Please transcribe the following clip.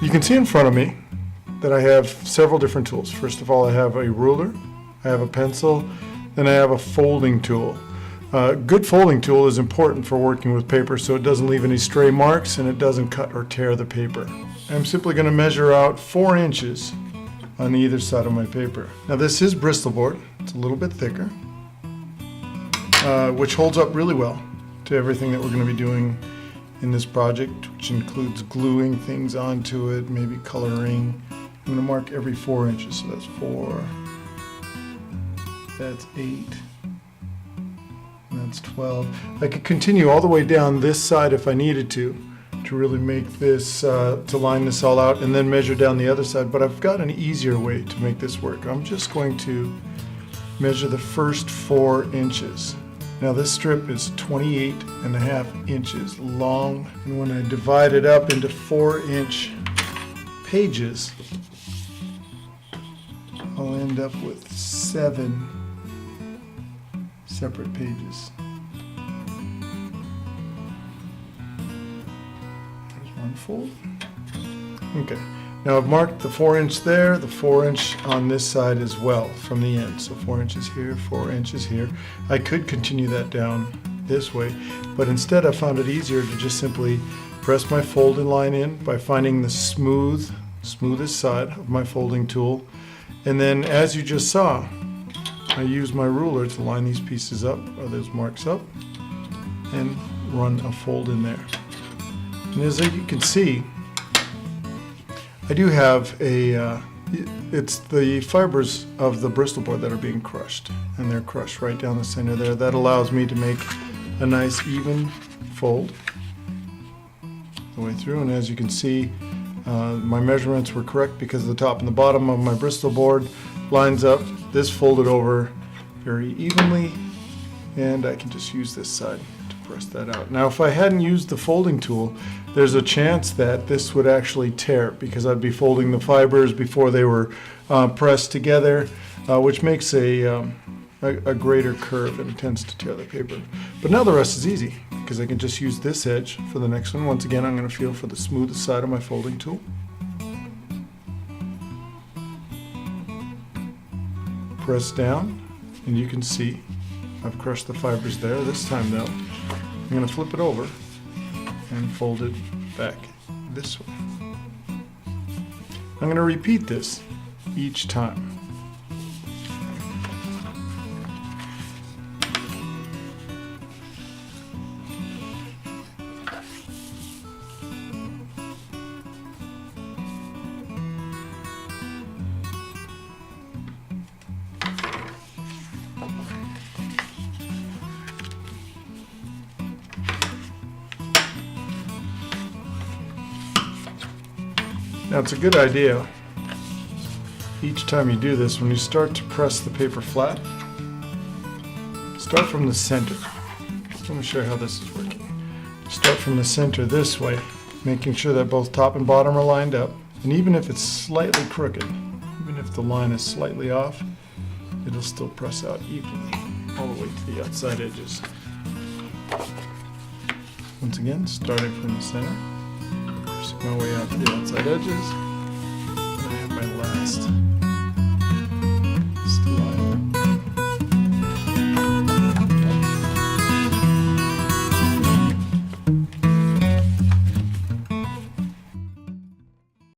You can see in front of me that I have several different tools. First of all, I have a ruler, I have a pencil, then I have a folding tool. A good folding tool is important for working with paper so it doesn't leave any stray marks and it doesn't cut or tear the paper. I'm simply going to measure out 4 inches on either side of my paper. Now this is Bristol board, it's a little bit thicker, which holds up really well to everything that we're going to be doing in this project, which includes gluing things onto it, maybe coloring. I'm going to mark every 4 inches, so that's 4, that's 8, and that's 12. I could continue all the way down this side if I needed to really make this, to line this all out and then measure down the other side, but I've got an easier way to make this work. I'm just going to measure the first 4 inches. Now this strip is 28.5 inches long, and when I divide it up into 4-inch pages, I'll end up with 7 separate pages. There's one fold. Okay, now I've marked the 4-inch there, the 4-inch on this side as well from the end. So 4 inches here, 4 inches here. I could continue that down this way, but instead I found it easier to just simply press my folding line in by finding the smoothest side of my folding tool. And then, as you just saw, I use my ruler to line these pieces up, or those marks up, and run a fold in there. And as you can see, I do have it's the fibers of the Bristol board that are being crushed, and they're crushed right down the center there. That allows me to make a nice even fold the way through, and as you can see, my measurements were correct because the top and the bottom of my Bristol board lines up. This folded over very evenly, and I can just use this side to press that out. Now if I hadn't used the folding tool, there's a chance that this would actually tear because I'd be folding the fibers before they were pressed together, which makes a greater curve and it tends to tear the paper. But now the rest is easy because I can just use this edge for the next one. Once again, I'm going to feel for the smoothest side of my folding tool. Press down, and you can see I've crushed the fibers there. This time though, I'm going to flip it over and fold it back this way. I'm going to repeat this each time. Now it's a good idea, each time you do this, when you start to press the paper flat, start from the center. Just want to show you how this is working. Start from the center this way, making sure that both top and bottom are lined up. And even if it's slightly crooked, even if the line is slightly off, it'll still press out evenly all the way to the outside edges. Once again, starting from the center. My way out to the outside edges, and I have my last